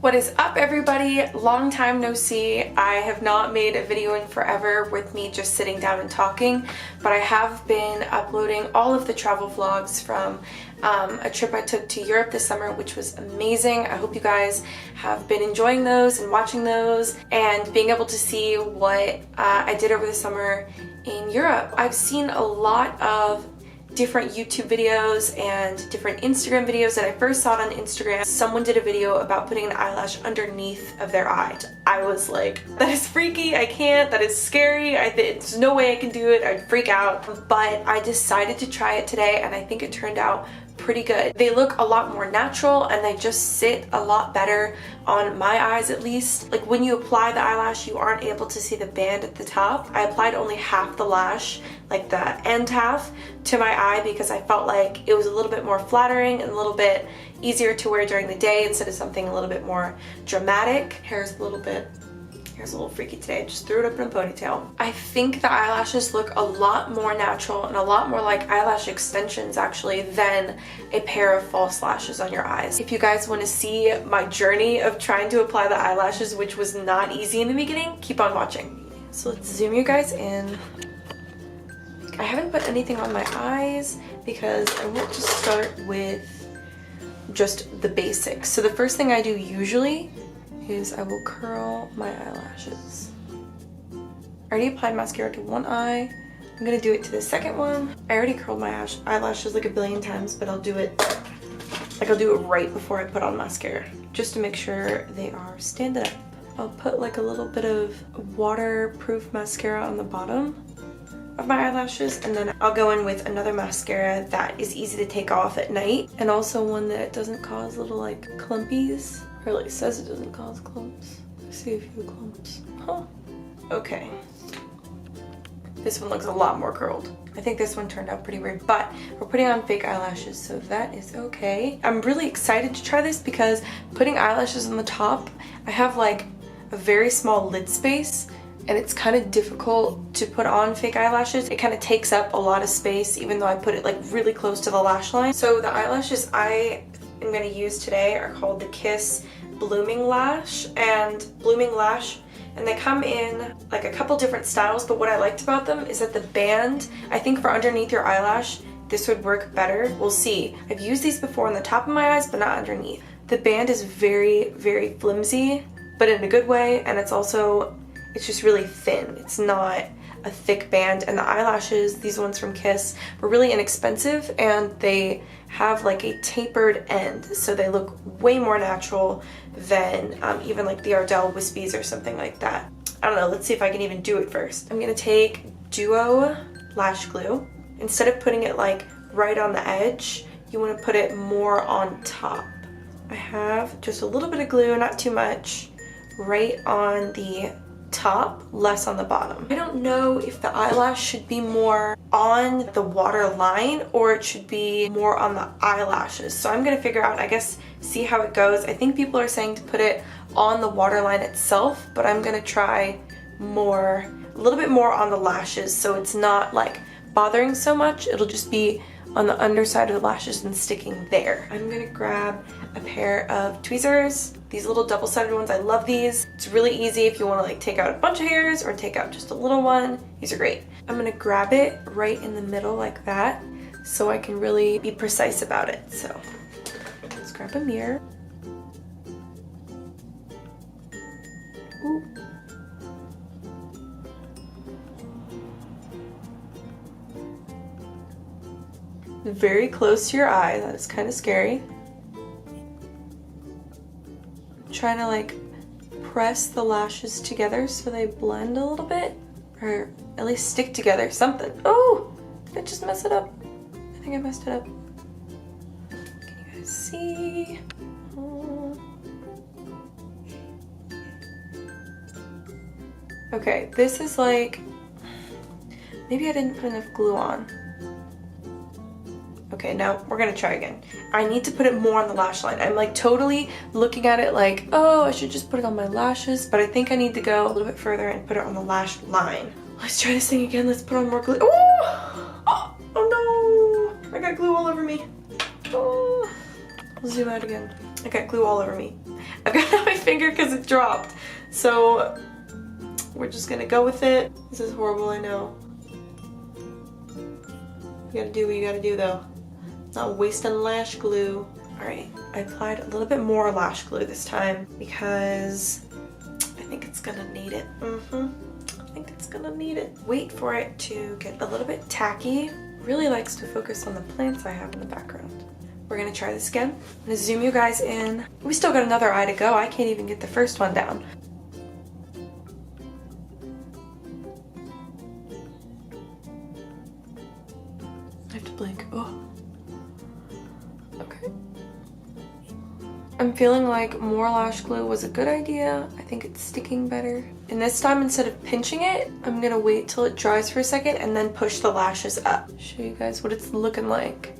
What is up, everybody? Long time no see. I have not made a video in forever with me just sitting down and talking, but I have been uploading all of the travel vlogs from a trip I took to Europe this summer, which was amazing. I hope you guys have been enjoying those and watching those and being able to see what I did over the summer in Europe. I've seen a lot of different YouTube videos and different Instagram videos. That I first saw it on Instagram. Someone did a video about putting an eyelash underneath of their eye. I was like, that is freaky, I can't, that is scary, there's no way I can do it, I'd freak out. But I decided to try it today and I think it turned out pretty good. They look a lot more natural and they just sit a lot better on my eyes, at least. Like when you apply the eyelash, you aren't able to see the band at the top. I applied only half the lash, like the end half, to my eye because I felt like it was a little bit more flattering and a little bit easier to wear during the day instead of something a little bit more dramatic. Hair's a little freaky today. I just threw it up in a ponytail. I think the eyelashes look a lot more natural and a lot more like eyelash extensions actually than a pair of false lashes on your eyes. If you guys want to see my journey of trying to apply the eyelashes, which was not easy in the beginning, keep on watching. So let's zoom you guys in. I haven't put anything on my eyes because I want to start with just the basics. So the first thing I do usually is I will curl my eyelashes. I already applied mascara to one eye. I'm gonna do it to the second one. I already curled my eyelashes like a billion times, but I'll do it right before I put on mascara, just to make sure they are standing up. I'll put like a little bit of waterproof mascara on the bottom of my eyelashes, and then I'll go in with another mascara that is easy to take off at night, and also one that doesn't cause little like clumpies. Or at least says it doesn't cause clumps. I see a few clumps. Huh. Okay. This one looks a lot more curled. I think this one turned out pretty weird, but we're putting on fake eyelashes, so that is okay. I'm really excited to try this because putting eyelashes on the top, I have like a very small lid space and it's kind of difficult to put on fake eyelashes. It kind of takes up a lot of space even though I put it like really close to the lash line. So the eyelashes I'm going to use today are called the Kiss Blooming Lash, and they come in like a couple different styles, but what I liked about them is that the band, I think for underneath your eyelash, this would work better. We'll see. I've used these before on the top of my eyes, but not underneath. The band is very, very flimsy, but in a good way, and it's just really thin. It's not a thick band, and the eyelashes, these ones from Kiss, were really inexpensive and they have like a tapered end, so they look way more natural than even like the Ardell Wispies or something like that. I don't know, let's see if I can even do it first. I'm gonna take Duo lash glue. Instead of putting it like right on the edge, you want to put it more on top. I have just a little bit of glue, not too much, right on the top, less on the bottom. I don't know if the eyelash should be more on the water line or it should be more on the eyelashes. So I'm gonna figure out, I guess, see how it goes. I think people are saying to put it on the waterline itself, but I'm gonna try a little bit more on the lashes so it's not like bothering so much. It'll just be on the underside of the lashes and sticking there. I'm gonna grab a pair of tweezers. These little double-sided ones, I love these. It's really easy if you want to like take out a bunch of hairs or take out just a little one. These are great. I'm gonna grab it right in the middle like that so I can really be precise about it. So let's grab a mirror. Ooh. Very close to your eye. That is kind of scary. Trying to like press the lashes together so they blend a little bit, or at least stick together, something. Oh, did I just mess it up? I think I messed it up. Can you guys see? Okay, this is like, maybe I didn't put enough glue on. Okay, now we're gonna try again. I need to put it more on the lash line. I'm like totally looking at it like, oh, I should just put it on my lashes, but I think I need to go a little bit further and put it on the lash line. Let's try this thing again. Let's put on more glue. Oh, oh no! I got glue all over me. Oh. I'll zoom out again. I got glue all over me. I've got it on my finger because it dropped. So we're just gonna go with it. This is horrible, I know. You gotta do what you gotta do though. Not wasting lash glue. Alright, I applied a little bit more lash glue this time because I think it's gonna need it. I think it's gonna need it. Wait for it to get a little bit tacky. Really likes to focus on the plants I have in the background. We're gonna try this again. I'm gonna zoom you guys in. We still got another eye to go. I can't even get the first one down. I have to blink. Oh. Okay. I'm feeling like more lash glue was a good idea. I think it's sticking better. And this time, instead of pinching it, I'm gonna wait till it dries for a second and then push the lashes up. Show you guys what it's looking like.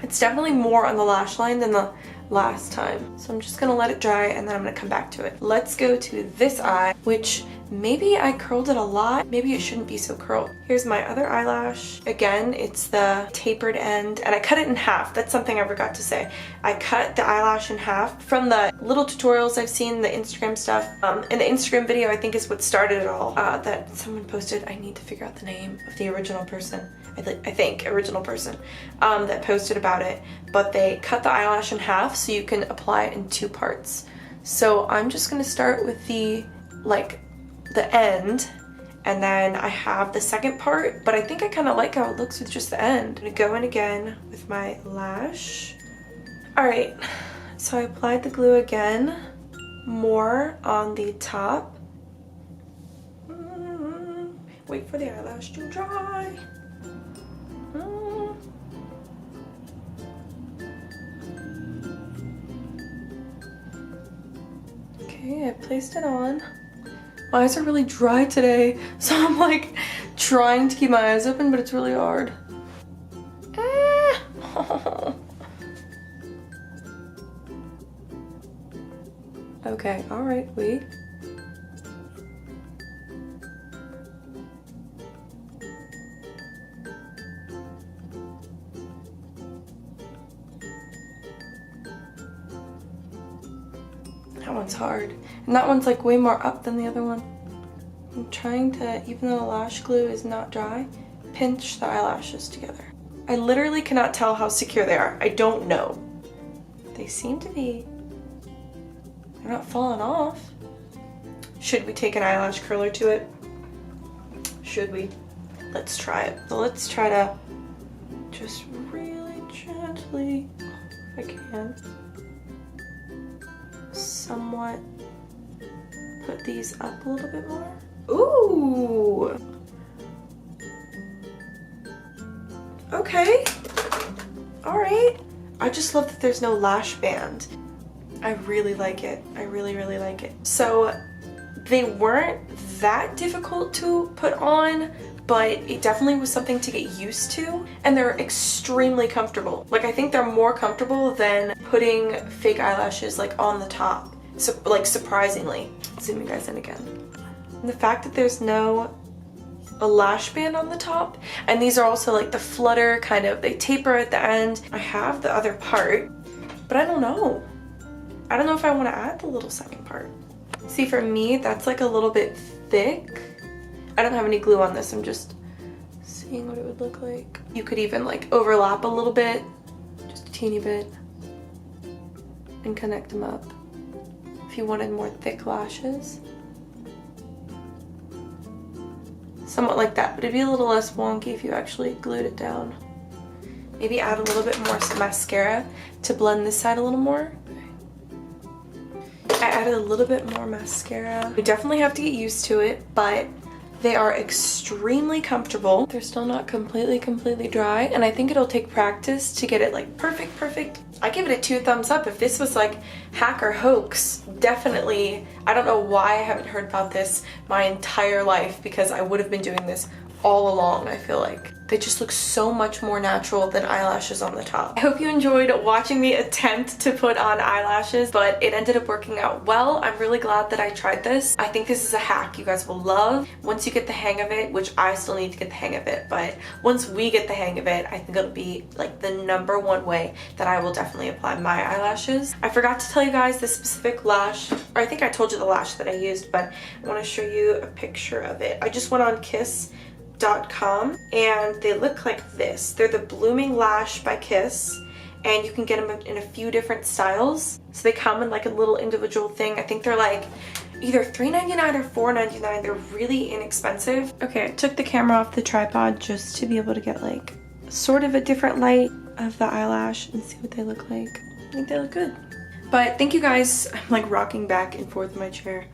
It's definitely more on the lash line than the last time. So I'm just gonna let it dry and then I'm gonna come back to it. Let's go to this eye, which maybe I curled it a lot. Maybe it shouldn't be so curled. Here's my other eyelash. Again, it's the tapered end and I cut it in half. That's something I forgot to say. I cut the eyelash in half from the little tutorials I've seen, the Instagram stuff. And the Instagram video I think is what started it all, that someone posted. I need to figure out the name of the original person. I think original person that posted about it, but they cut the eyelash in half so you can apply it in 2 parts. So I'm just gonna start with the end, and then I have the second part, but I think I kind of like how it looks with just the end. I'm gonna go in again with my lash. All right, so I applied the glue again, more on the top. Wait for the eyelash to dry. Okay, I placed it on. My eyes are really dry today, so I'm like trying to keep my eyes open, but it's really hard. Okay, all right, wait. That one's hard. And that one's like way more up than the other one. I'm trying to, even though the lash glue is not dry, pinch the eyelashes together. I literally cannot tell how secure they are. I don't know. They seem to be, they're not falling off. Should we take an eyelash curler to it? Should we? Let's try it. So let's try to just really gently, if I can, somewhat put these up a little bit more. Ooh! Okay. Alright. I just love that there's no lash band. I really like it. I really, really like it. So they weren't that difficult to put on, but it definitely was something to get used to, and they're extremely comfortable. Like, I think they're more comfortable than putting fake eyelashes like on the top. So, like, surprisingly. Zoom you guys in again. And the fact that there's no a lash band on the top, and these are also like the flutter kind of, they taper at the end. I have the other part, but I don't know. I don't know if I want to add the little second part. See, for me, that's like a little bit thick. I don't have any glue on this, I'm just seeing what it would look like. You could even like overlap a little bit, just a teeny bit, and connect them up if you wanted more thick lashes. Somewhat like that, but it'd be a little less wonky if you actually glued it down. Maybe add a little bit more mascara to blend this side a little more. I added a little bit more mascara. You definitely have to get used to it, but they are extremely comfortable. They're still not completely dry, and I think it'll take practice to get it like perfect. I give it a 2 thumbs up. If this was like hack or hoax, definitely. I don't know why I haven't heard about this my entire life, because I would have been doing this all along, I feel like. They just look so much more natural than eyelashes on the top. I hope you enjoyed watching me attempt to put on eyelashes, but it ended up working out well. I'm really glad that I tried this. I think this is a hack you guys will love once you get the hang of it, which I still need to get the hang of it, but once we get the hang of it, I think it'll be like the #1 way that I will definitely apply my eyelashes. I forgot to tell you guys the specific lash, or I think I told you the lash that I used, but I want to show you a picture of it. I just went on Kiss.com and they look like this. They're the Blooming Lash by Kiss, and you can get them in a few different styles. So they come in like a little individual thing. I think they're like either $3.99 or $4.99. They're really inexpensive. Okay, I took the camera off the tripod just to be able to get like sort of a different light of the eyelash and see what they look like. I think they look good. But thank you guys. I'm like rocking back and forth in my chair.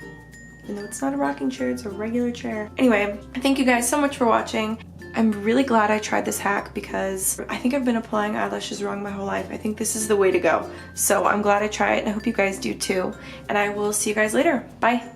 Even though it's not a rocking chair, it's a regular chair. Anyway, thank you guys so much for watching. I'm really glad I tried this hack because I think I've been applying eyelashes wrong my whole life. I think this is the way to go. So I'm glad I tried it, and I hope you guys do too. And I will see you guys later. Bye.